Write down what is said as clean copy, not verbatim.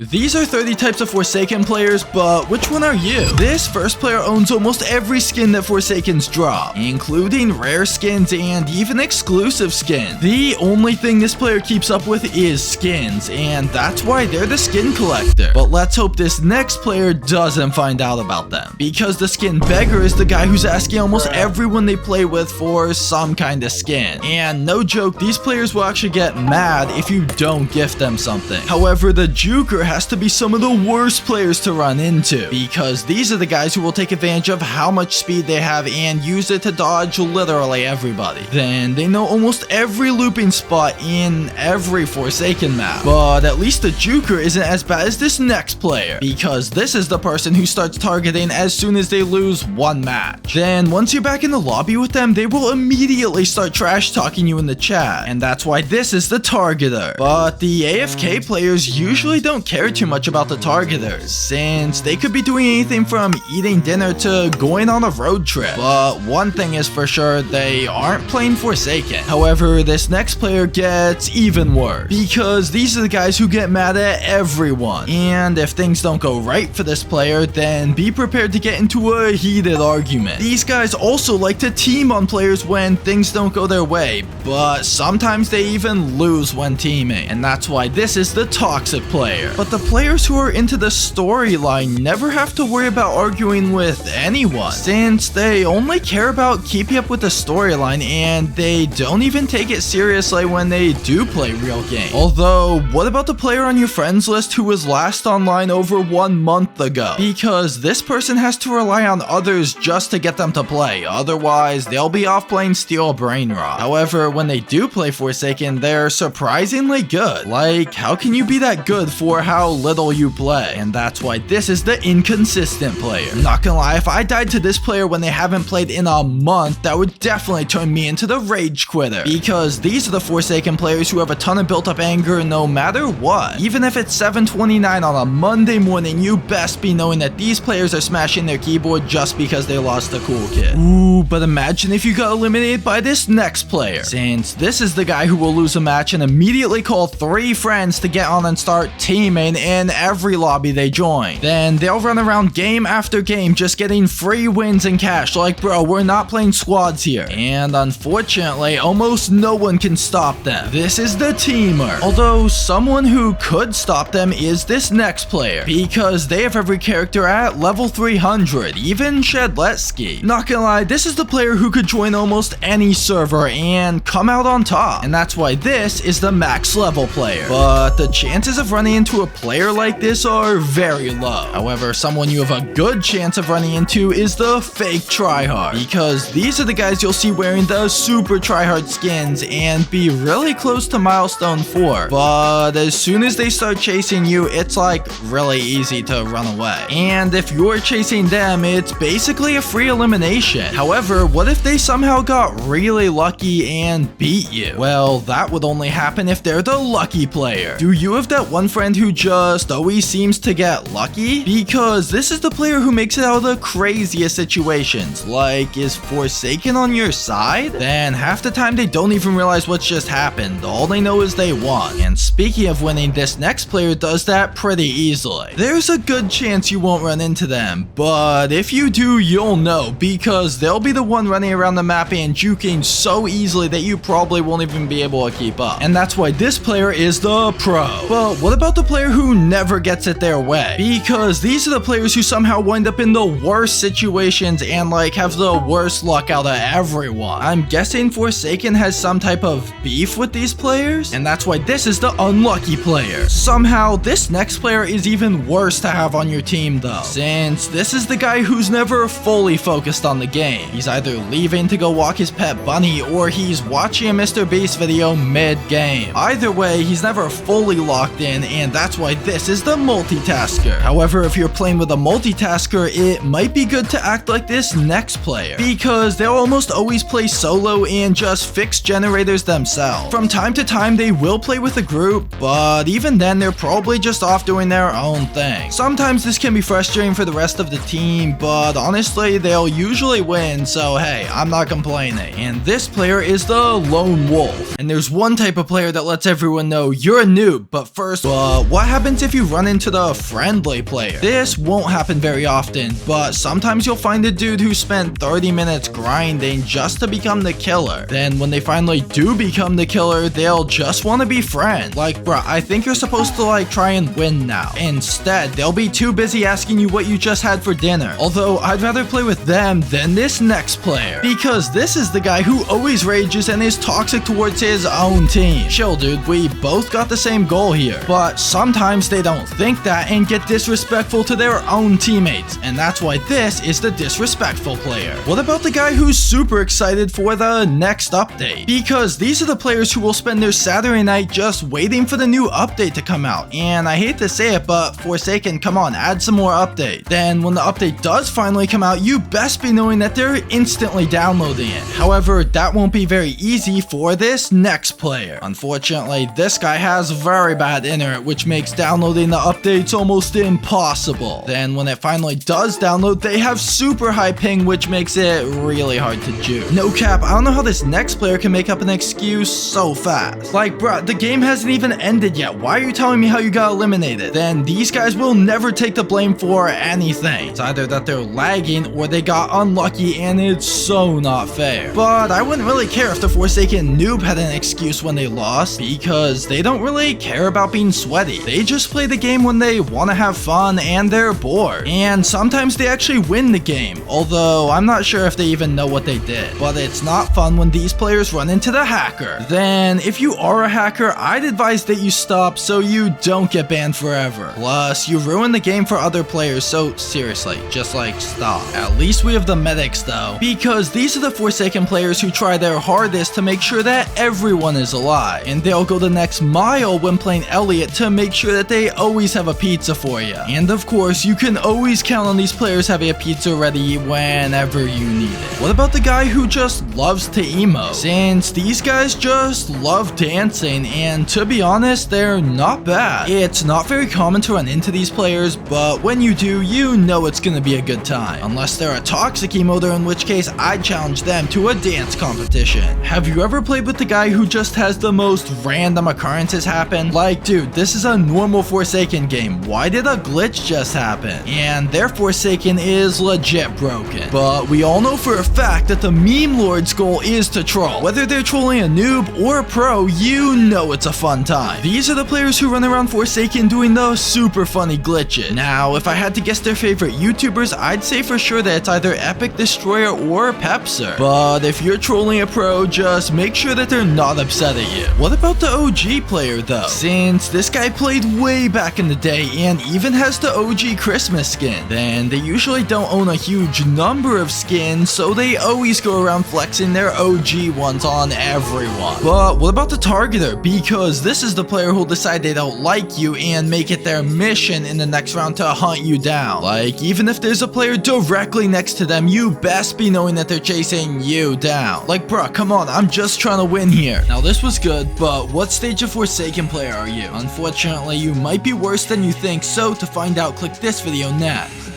These are 30 types of Forsaken players, but which one are you? This first player owns almost every skin that Forsakens drop, including rare skins and even exclusive skins. The only thing this player keeps up with is skins, and that's why they're the skin collector. But let's hope this next player doesn't find out about them, because the skin beggar is the guy who's asking almost everyone they play with for some kind of skin. And no joke, these players will actually get mad if you don't gift them something. However, the Juker has to be some of the worst players to run into, because these are the guys who will take advantage of how much speed they have and use it to dodge literally everybody. Then they know almost every looping spot in every Forsaken map. But at least the Juker isn't as bad as this next player, because this is the person who starts targeting as soon as they lose one match. Then once you're back in the lobby with them, they will immediately start trash talking you in the chat, and that's why this is the targeter. But the AFK players usually don't care too much about the targeters, since they could be doing anything from eating dinner to going on a road trip. But one thing is for sure, they aren't playing Forsaken. However, this next player gets even worse, because these are the guys who get mad at everyone. And if things don't go right for this player, then be prepared to get into a heated argument. These guys also like to team on players when things don't go their way, but sometimes they even lose when teaming, and that's why this is the toxic player. But the players who are into the storyline never have to worry about arguing with anyone, since they only care about keeping up with the storyline, and they don't even take it seriously when they do play real games. Although, what about the player on your friends list who was last online over 1 month ago? Because this person has to rely on others just to get them to play, otherwise they'll be off playing Steel Brain Rot. However, when they do play Forsaken, they're surprisingly good. Like, how can you be that good for how little you play? And that's why this is the inconsistent player. I'm not gonna lie, if I died to this player when they haven't played in a month, that would definitely turn me into the rage quitter, because these are the Forsaken players who have a ton of built up anger no matter what. Even if it's 7:29 on a Monday morning, you best be knowing that these players are smashing their keyboard just because they lost a cool kid. Ooh, but imagine if you got eliminated by this next player, since this is the guy who will lose a match and immediately call 3 friends to get on and start teaming in every lobby they join. Then they'll run around game after game just getting free wins and cash, like, bro, we're not playing squads here. And unfortunately, almost no one can stop them. This is the teamer. Although someone who could stop them is this next player, because they have every character at level 300, even Shedletsky. Not gonna lie, this is the player who could join almost any server and come out on top, and that's why this is the max level player. But the chances of running into a player like this are very low. However, someone you have a good chance of running into is the fake tryhard, because these are the guys you'll see wearing the super tryhard skins and be really close to milestone 4, but as soon as they start chasing you, it's like really easy to run away. And if you're chasing them, it's basically a free elimination. However, what if they somehow got really lucky and beat you? Well, that would only happen if they're the lucky player. Do you have that one friend who just always seems to get lucky? Because this is the player who makes it out of the craziest situations. Like, is Forsaken on your side? Then half the time they don't even realize what's just happened. All they know is they won. And speaking of winning, this next player does that pretty easily. There's a good chance you won't run into them, but if you do, you'll know, because they'll be the one running around the map and juking so easily that you probably won't even be able to keep up. And that's why this player is the pro. But what about the player who never gets it their way? Because these are the players who somehow wind up in the worst situations and like have the worst luck out of everyone. I'm guessing Forsaken has some type of beef with these players, and that's why this is the unlucky player. Somehow this next player is even worse to have on your team though, since this is the guy who's never fully focused on the game. He's either leaving to go walk his pet bunny, or he's watching a Mr. Beast video mid-game. Either way, he's never fully locked in, and that's why this is the multitasker. However, if you're playing with a multitasker, it might be good to act like this next player, because they'll almost always play solo and just fix generators themselves. From time to time, they will play with a group, but even then, they're probably just off doing their own thing. Sometimes this can be frustrating for the rest of the team, but honestly, they'll usually win, so hey, I'm not complaining. And this player is the lone wolf. And there's one type of player that lets everyone know you're a noob, but first, what happens if you run into the friendly player? This won't happen very often, but sometimes you'll find a dude who spent 30 minutes grinding just to become the killer. Then when they finally do become the killer, they'll just want to be friends. Like, bruh, I think you're supposed to like try and win now. Instead, they'll be too busy asking you what you just had for dinner. Although I'd rather play with them than this next player, because this is the guy who always rages and is toxic towards his own team. Chill, dude, we both got the same goal here, but sometimes they don't think that and get disrespectful to their own teammates, and that's why this is the disrespectful player. What about the guy who's super excited for the next update? Because these are the players who will spend their Saturday night just waiting for the new update to come out, and I hate to say it, but Forsaken, come on, add some more update. Then when the update does finally come out, you best be knowing that they're instantly downloading it. However, that won't be very easy for this next player. Unfortunately, this guy has very bad internet, which makes downloading the updates almost impossible. Then when it finally does download, they have super high ping, which makes it really hard to juke. No cap, I don't know how this next player can make up an excuse so fast. Like, bruh, the game hasn't even ended yet. Why are you telling me how you got eliminated? Then these guys will never take the blame for anything. It's either that they're lagging or they got unlucky, and it's so not fair. But I wouldn't really care if the Forsaken noob had an excuse when they lost, because they don't really care about being sweaty. They just play the game when they want to have fun and they're bored. And sometimes they actually win the game, although I'm not sure if they even know what they did. But it's not fun when these players run into the hacker. Then if you are a hacker, I'd advise that you stop so you don't get banned forever. Plus, you ruin the game for other players, so seriously, just like stop. At least we have the medics though, because these are the Forsaken players who try their hardest to make sure that everyone is alive, and they'll go the next mile when playing Elliot to make sure that they always have a pizza for you. And of course, you can always count on these players having a pizza ready whenever you need it. What about the guy who just loves to emote? Since these guys just love dancing, and to be honest, they're not bad. It's not very common to run into these players, but when you do, you know it's gonna be a good time. Unless they're a toxic emoter, in which case I'd challenge them to a dance competition. Have you ever played with the guy who just has the most random occurrences happen? Like, dude, this is a normal Forsaken game. Why did a glitch just happen? And their Forsaken is legit broken. But we all know for a fact that the meme lord's goal is to troll. Whether they're trolling a noob or a pro, you know it's a fun time. These are the players who run around Forsaken doing the super funny glitches. Now, if I had to guess their favorite YouTubers, I'd say for sure that it's either EpicDestroyer or Pepzer. But if you're trolling a pro, just make sure that they're not upset at you. What about the OG player though? Since this guy played way back in the day and even has the OG Christmas skin, then they usually don't own a huge number of skins, so they always go around flexing their OG ones on everyone. But what about the targeter? Because this is the player who'll decide they don't like you and make it their mission in the next round to hunt you down. Like, even if there's a player directly next to them, you best be knowing that they're chasing you down. Like, bruh, come on, I'm just trying to win here. Now, this was good, but what stage of Forsaken player are you? Unfortunately, you might be worse than you think, so to find out, click this video next.